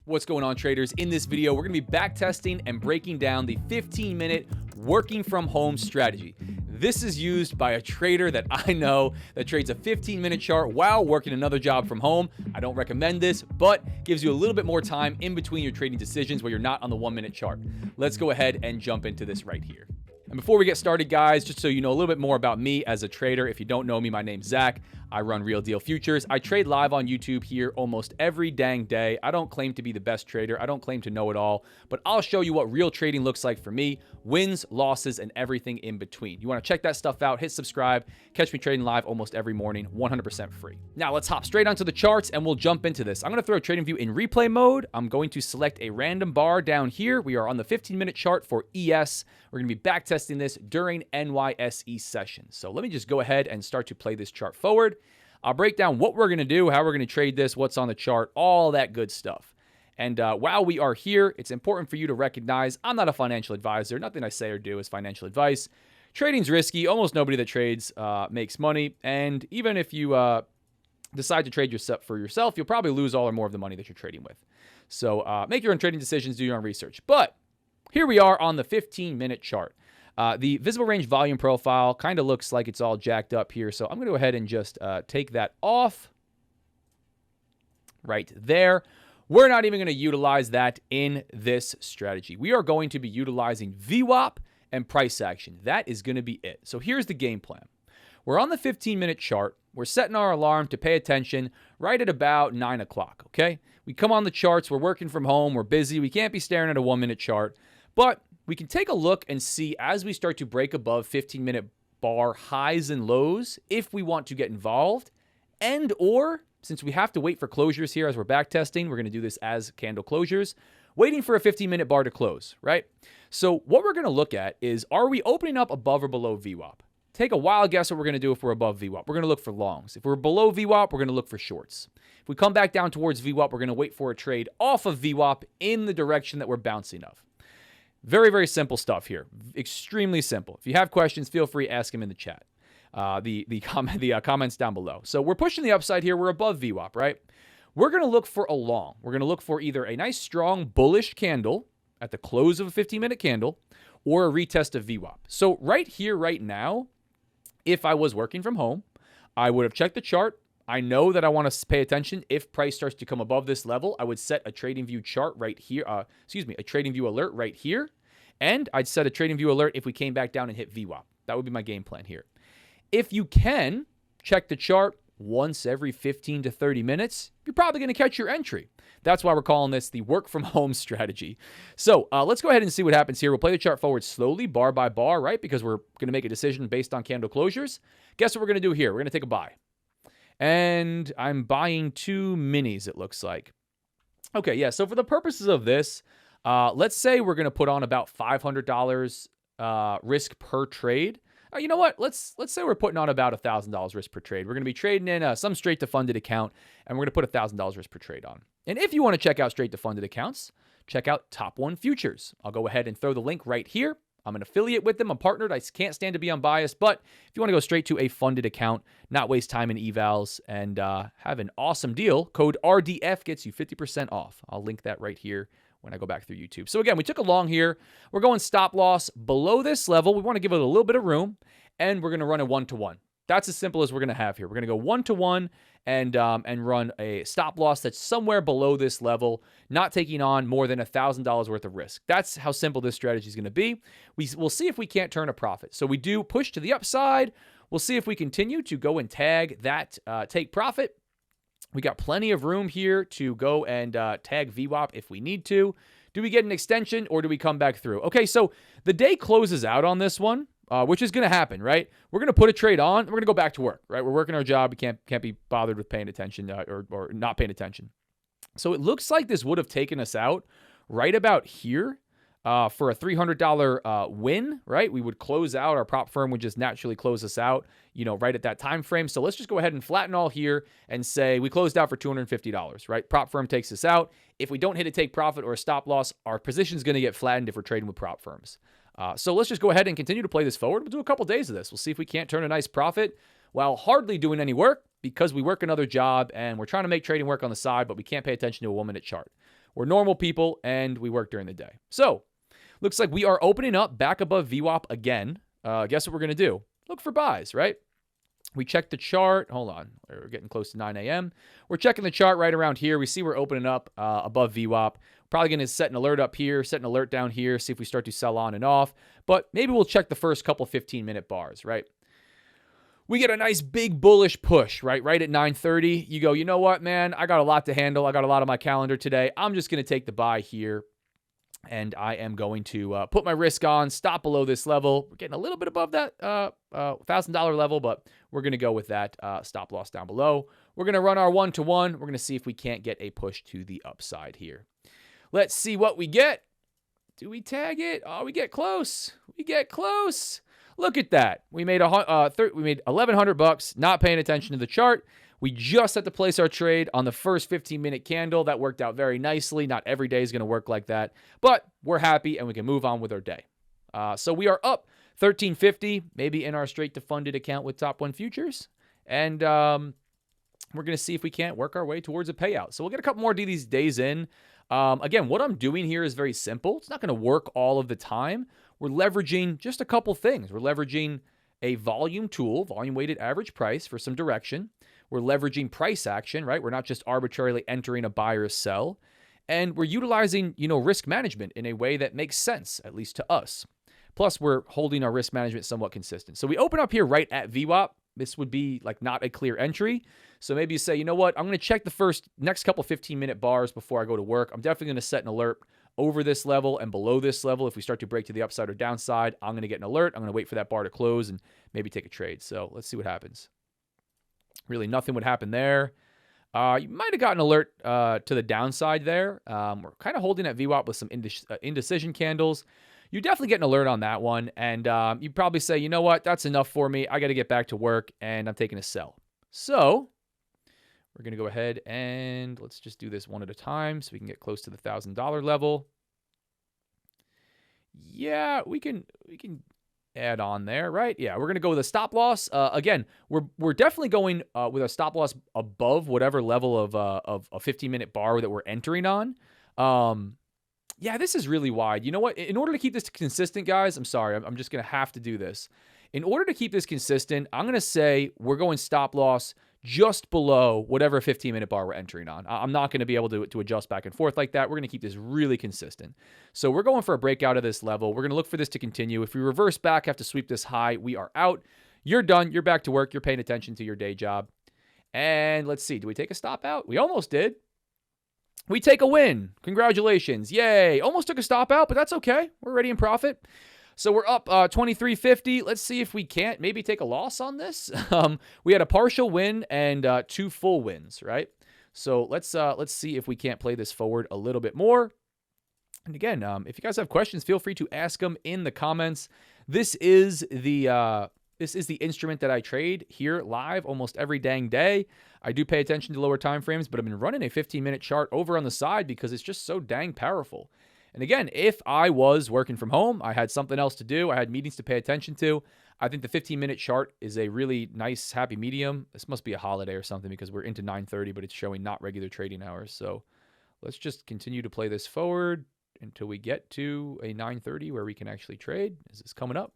What's going on, traders? In this video, we're going to be backtesting and breaking down the 15-minute working from home strategy. This is used by a trader that I know that trades a 15-minute chart while working another job from home. I don't recommend this, but gives you a little bit more time in between your trading decisions where you're not on the 1-minute chart. Let's go ahead and jump into this right here. And before we get started, guys, just so you know a little bit more about me as a trader, if you don't know me, my name's Zach. I run Real Deal Futures. I trade live on YouTube here almost every dang day. I don't claim to be the best trader. I don't claim to know it all, but I'll show you what real trading looks like for me, wins, losses, and everything in between. You want to check that stuff out, hit subscribe, catch me trading live almost every morning, 100% free. Now let's hop straight onto the charts and we'll jump into this. I'm going to throw TradingView in replay mode. I'm going to select a random bar down here. We are on the 15-minute chart for ES. We're going to be backtesting this during NYSE sessions. So let me just go ahead and start to play this chart forward. I'll break down what we're going to do, how we're going to trade this, what's on the chart, all that good stuff. And while we are here, it's important for you to recognize I'm not a financial advisor. Nothing I say or do is financial advice. Trading's risky. Almost nobody that trades makes money. And even if you decide to trade for yourself, you'll probably lose all or more of the money that you're trading with. So make your own trading decisions, do your own research. But here we are on the 15-minute chart. The visible range volume profile kind of looks like it's all jacked up here. So I'm going to go ahead and just take that off right there. We're not even going to utilize that in this strategy. We are going to be utilizing VWAP and price action. That is going to be it. So here's the game plan. We're on the 15-minute chart. We're setting our alarm to pay attention right at about 9 o'clock, okay? We come on the charts. We're working from home. We're busy. We can't be staring at a 1-minute chart. But we can take a look and see as we start to break above 15-minute bar highs and lows if we want to get involved, and or since we have to wait for closures here as we're backtesting, we're going to do this as candle closures, waiting for a 15-minute bar to close, right? So what we're going to look at is, are we opening up above or below VWAP? Take a wild guess what we're going to do if we're above VWAP. We're going to look for longs. If we're below VWAP, we're going to look for shorts. If we come back down towards VWAP, we're going to wait for a trade off of VWAP in the direction that we're bouncing of. Very, very simple stuff here. Extremely simple. If you have questions, feel free to ask them in the chat. The comments down below. So we're pushing the upside here. We're above VWAP, right? We're going to look for a long. We're going to look for either a nice strong bullish candle at the close of a 15-minute candle or a retest of VWAP. So right here, right now, if I was working from home, I would have checked the chart. I know that I want to pay attention. If price starts to come above this level, I would set a TradingView chart right here. A TradingView alert right here. And I'd set a TradingView alert if we came back down and hit VWAP. That would be my game plan here. If you can check the chart once every 15 to 30 minutes, you're probably going to catch your entry. That's why we're calling this the work from home strategy. So let's go ahead and see what happens here. We'll play the chart forward slowly, bar by bar, right? Because we're going to make a decision based on candle closures. Guess what we're going to do here? We're going to take a buy. And I'm buying 2 minis, it looks like. Okay, yeah, so for the purposes of this, let's say we're going to put on about $500 risk per trade. You know what? Let's say we're putting on about $1,000 risk per trade. We're going to be trading in some straight to funded account, and we're going to put $1,000 risk per trade on. And if you want to check out straight to funded accounts, check out Top One Futures. I'll go ahead and throw the link right here. I'm an affiliate with them. I'm partnered. I can't stand to be unbiased, but if you want to go straight to a funded account, not waste time in evals, and have an awesome deal, code RDF gets you 50% off. I'll link that right here when I go back through YouTube. So again, we took a long here. We're going stop loss below this level. We want to give it a little bit of room, and we're going to run a 1-to-1. That's as simple as we're going to have here. We're going to go 1-to-1 and run a stop loss that's somewhere below this level, not taking on more than $1,000 worth of risk. That's how simple this strategy is going to be. We'll see if we can't turn a profit. So we do push to the upside. We'll see if we continue to go and tag that take profit. We got plenty of room here to go and tag VWAP if we need to. Do we get an extension or do we come back through? Okay, so the day closes out on this one, which is going to happen, right? We're going to put a trade on. We're going to go back to work, right? We're working our job. We can't be bothered with paying attention or not paying attention. So it looks like this would have taken us out right about here. For a $300 win, right? We would close out. Our prop firm would just naturally close us out, right at that time frame. So let's just go ahead and flatten all here and say we closed out for $250, right? Prop firm takes us out. If we don't hit a take profit or a stop loss, our position is going to get flattened if we're trading with prop firms. So let's just go ahead and continue to play this forward. We'll do a couple days of this. We'll see if we can't turn a nice profit while hardly doing any work because we work another job and we're trying to make trading work on the side, but we can't pay attention to a 1-minute chart. We're normal people, and we work during the day. So looks like we are opening up back above VWAP again. Guess what we're going to do? Look for buys, right? We check the chart. Hold on. We're getting close to 9 a.m. We're checking the chart right around here. We see we're opening up above VWAP. Probably going to set an alert up here, set an alert down here, see if we start to sell on and off. But maybe we'll check the first couple 15-minute bars, right? We get a nice big bullish push, right? Right at 9:30. You go, you know what, man? I got a lot to handle. I got a lot on my calendar today. I'm just going to take the buy here. And I am going to put my risk on, stop below this level. We're getting a little bit above that $1,000 level, but we're going to go with that stop loss down below. We're going to run our 1-to-1. We're going to see if we can't get a push to the upside here. Let's see what we get. Do we tag it? Oh, we get close. We get close. Look at that. We made $1,100 not paying attention to the chart. We just had to place our trade on the first 15-minute candle. That worked out very nicely. Not every day is going to work like that, but we're happy and we can move on with our day. So we are up $1,350, maybe in our straight to funded account with Top One Futures. And we're going to see if we can't work our way towards a payout. So we'll get a couple more of these days in. Again, what I'm doing here is very simple. It's not going to work all of the time. We're leveraging just a couple things. We're leveraging a volume tool, volume weighted average price for some direction. We're leveraging price action, right? We're not just arbitrarily entering a buy or a sell. And we're utilizing, risk management in a way that makes sense, at least to us. Plus, we're holding our risk management somewhat consistent. So we open up here right at VWAP. This would be like not a clear entry. So maybe you say, you know what? I'm going to check the next couple 15-minute bars before I go to work. I'm definitely going to set an alert over this level and below this level. If we start to break to the upside or downside, I'm going to get an alert. I'm going to wait for that bar to close and maybe take a trade. So let's see what happens. Really, nothing would happen there. You might have gotten an alert to the downside there. We're kind of holding at VWAP with some indecision candles. You definitely get an alert on that one. And you probably say, you know what? That's enough for me. I got to get back to work and I'm taking a sell. So we're going to go ahead and let's just do this one at a time so we can get close to the $1,000 level. Yeah, we can add on there, right? Yeah, we're going to go with a stop loss. Again, we're definitely going with a stop loss above whatever level of a 15-minute bar that we're entering on. Yeah, this is really wide. You know what? In order to keep this consistent, guys, I'm sorry. I'm just going to have to do this. In order to keep this consistent, I'm going to say we're going stop loss just below whatever 15-minute bar we're entering on. I'm not going to be able to adjust back and forth like that. We're going to keep this really consistent. So we're going for a breakout of this level. We're going to look for this to continue. If we reverse back, have to sweep this high, we are out. You're done. You're back to work. You're paying attention to your day job. And let's see. Do we take a stop out? We almost did. We take a win. Congratulations. Yay. Almost took a stop out, but that's okay. We're already in profit. So we're up $23.50. Let's see if we can't maybe take a loss on this. We had a partial win and 2 full wins, right? So let's see if we can't play this forward a little bit more. And again, if you guys have questions, feel free to ask them in the comments. This is the instrument that I trade here live almost every dang day. I do pay attention to lower time frames, but I've been running a 15-minute chart over on the side because it's just so dang powerful. And again, if I was working from home, I had something else to do, I had meetings to pay attention to, I think the 15-minute chart is a really nice, happy medium. This must be a holiday or something because we're into 9:30, but it's showing not regular trading hours. So let's just continue to play this forward until we get to a 9:30 where we can actually trade. Is this coming up?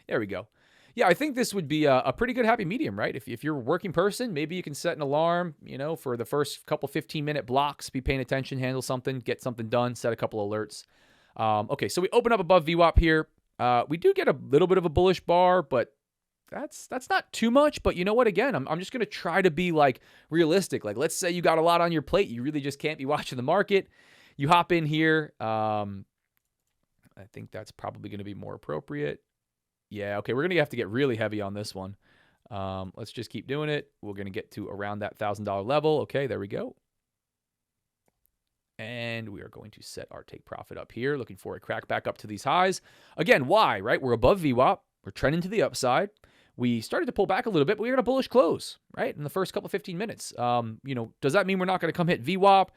There we go. Yeah, I think this would be a pretty good happy medium, right? If you're a working person, maybe you can set an alarm, for the first couple 15-minute blocks, be paying attention, handle something, get something done, set a couple alerts. Okay, so we open up above VWAP here. We do get a little bit of a bullish bar, but that's not too much. But you know what? Again, I'm just going to try to be realistic. Let's say you got a lot on your plate. You really just can't be watching the market. You hop in here. I think that's probably going to be more appropriate. Yeah, okay, we're going to have to get really heavy on this one. Let's just keep doing it. We're going to get to around that $1,000 level. Okay, there we go. And we are going to set our take profit up here, looking for a crack back up to these highs. Again, why, right? We're above VWAP. We're trending to the upside. We started to pull back a little bit, but we got a bullish close, right, in the first couple 15 minutes. Does that mean we're not going to come hit VWAP?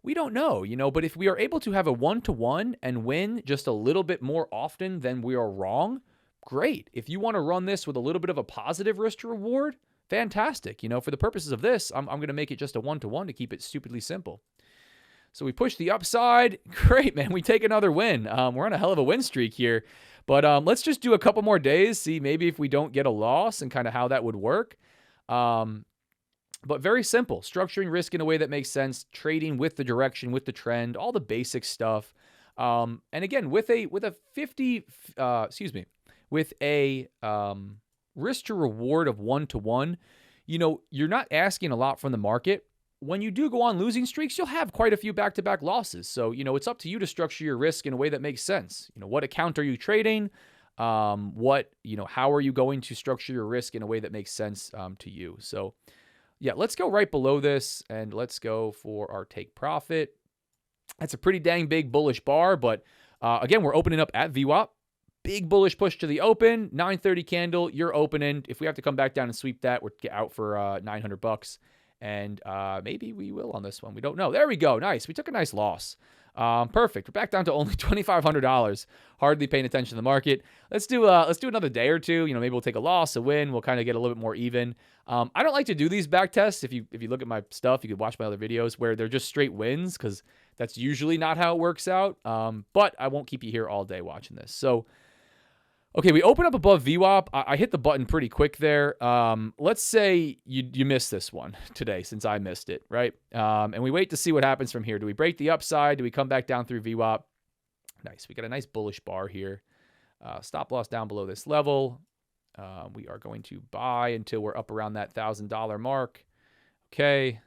We don't know, but if we are able to have a 1-to-1 and win just a little bit more often than we are wrong, great. If you want to run this with a little bit of a positive risk to reward, fantastic. For the purposes of this, I'm going to make it just a 1-to-1 to keep it stupidly simple. So we push the upside. Great, man. We take another win. We're on a hell of a win streak here. But let's just do a couple more days, see maybe if we don't get a loss and kind of how that would work. But very simple. Structuring risk in a way that makes sense. Trading with the direction, with the trend, all the basic stuff. And again, with a risk to reward of 1-to-1, you're not asking a lot from the market. When you do go on losing streaks, you'll have quite a few back-to-back losses. So, it's up to you to structure your risk in a way that makes sense. What account are you trading? How are you going to structure your risk in a way that makes sense to you? So, yeah, let's go right below this and let's go for our take profit. That's a pretty dang big bullish bar, but again, we're opening up at VWAP. Big bullish push to the open, 930 candle, you're opening. If we have to come back down and sweep that, we're out for $900. And maybe we will on this one. We don't know. There we go. Nice. We took a nice loss. Perfect. We're back down to only $2,500. Hardly paying attention to the market. Let's do another day or two. Maybe we'll take a loss, a win. We'll kind of get a little bit more even. I don't like to do these back tests. If you look at my stuff, you could watch my other videos where they're just straight wins because that's usually not how it works out. But I won't keep you here all day watching this. So, okay, we open up above VWAP. I hit the button pretty quick there. Let's say you missed this one today since I missed it, right? And we wait to see what happens from here. Do we break the upside? Do we come back down through VWAP? Nice. We got a nice bullish bar here. Stop loss down below this level. We are going to buy until we're up around that $1,000 mark. Okay.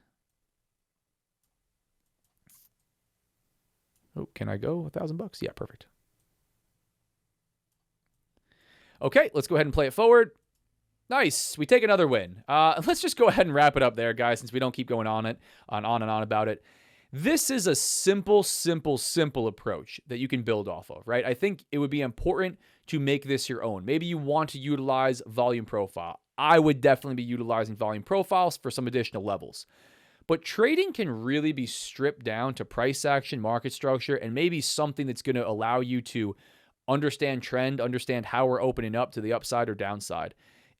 Oh, can I go $1,000? Yeah, perfect. Okay, let's go ahead and play it forward. Nice. We take another win. Let's just go ahead and wrap it up there, guys, since we don't keep going on and on about it. This is a simple approach that you can build off of, right? I think it would be important to make this your own. Maybe you want to utilize volume profile. I would definitely be utilizing volume profiles for some additional levels. But trading can really be stripped down to price action, market structure, and maybe something that's going to allow you to understand trend, understand how we're opening up to the upside or downside.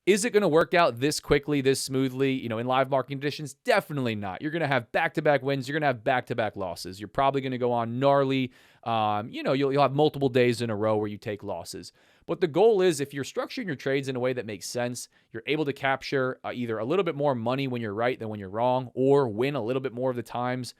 Is it going to work out this quickly, this smoothly, in live market conditions? Definitely not. You're going to have back-to-back wins. You're going to have back-to-back losses. You're probably going to go on gnarly. You'll have multiple days in a row where you take losses. But the goal is if you're structuring your trades in a way that makes sense, you're able to capture either a little bit more money when you're right than when you're wrong, or win a little bit more of the times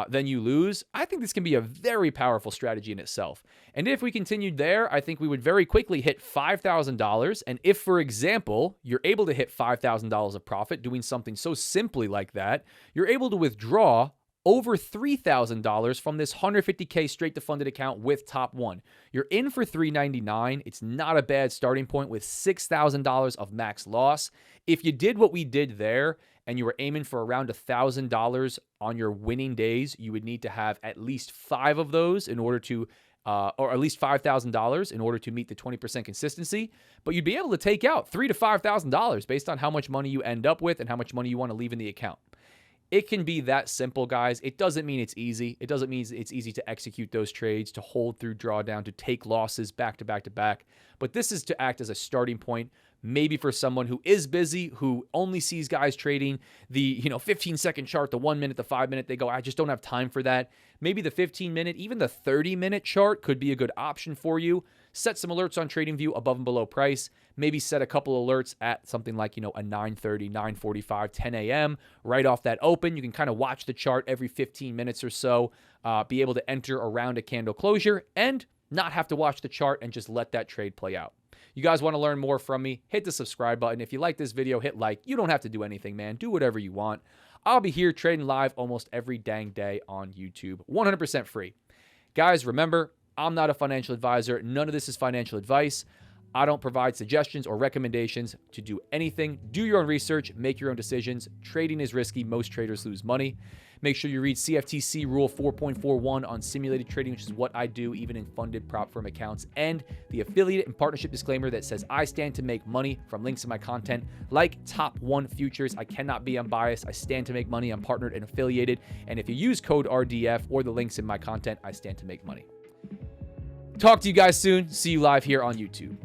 then you lose. I think this can be a very powerful strategy in itself. And if we continued there, I think we would very quickly hit $5,000. And if, for example, you're able to hit $5,000 of profit doing something so simply like that, you're able to withdraw over $3,000 from this $150K straight to funded account with Top One. You're in for $399. It's not a bad starting point with $6,000 of max loss. If you did what we did there and you were aiming for around $1,000 on your winning days, you would need to have at least 5 of those in order to, or at least $5,000 in order to meet the 20% consistency. But you'd be able to take out $3,000 to $5,000 based on how much money you end up with and how much money you want to leave in the account. It can be that simple, guys. It doesn't mean it's easy. It doesn't mean it's easy to execute those trades, to hold through drawdown, to take losses back to back to back. But this is to act as a starting point, maybe for someone who is busy, who only sees guys trading the 15-second chart, the 1 minute, the 5 minute. They go, I just don't have time for that. Maybe the 15-minute, even the 30-minute chart could be a good option for you. Set some alerts on TradingView above and below price. Maybe set a couple alerts at something like, a 9:30, 9:45, 10 a.m. right off that open. You can kind of watch the chart every 15 minutes or so, be able to enter around a candle closure and not have to watch the chart and just let that trade play out. You guys want to learn more from me? Hit the subscribe button. If you like this video, hit like. You don't have to do anything, man. Do whatever you want. I'll be here trading live almost every dang day on YouTube. 100% free. Guys, remember, I'm not a financial advisor. None of this is financial advice. I don't provide suggestions or recommendations to do anything. Do your own research. Make your own decisions. Trading is risky. Most traders lose money. Make sure you read CFTC Rule 4.41 on simulated trading, which is what I do even in funded prop firm accounts, and the affiliate and partnership disclaimer that says I stand to make money from links in my content like Top One Futures. I cannot be unbiased. I stand to make money. I'm partnered and affiliated. And if you use code RDF or the links in my content, I stand to make money. Talk to you guys soon. See you live here on YouTube.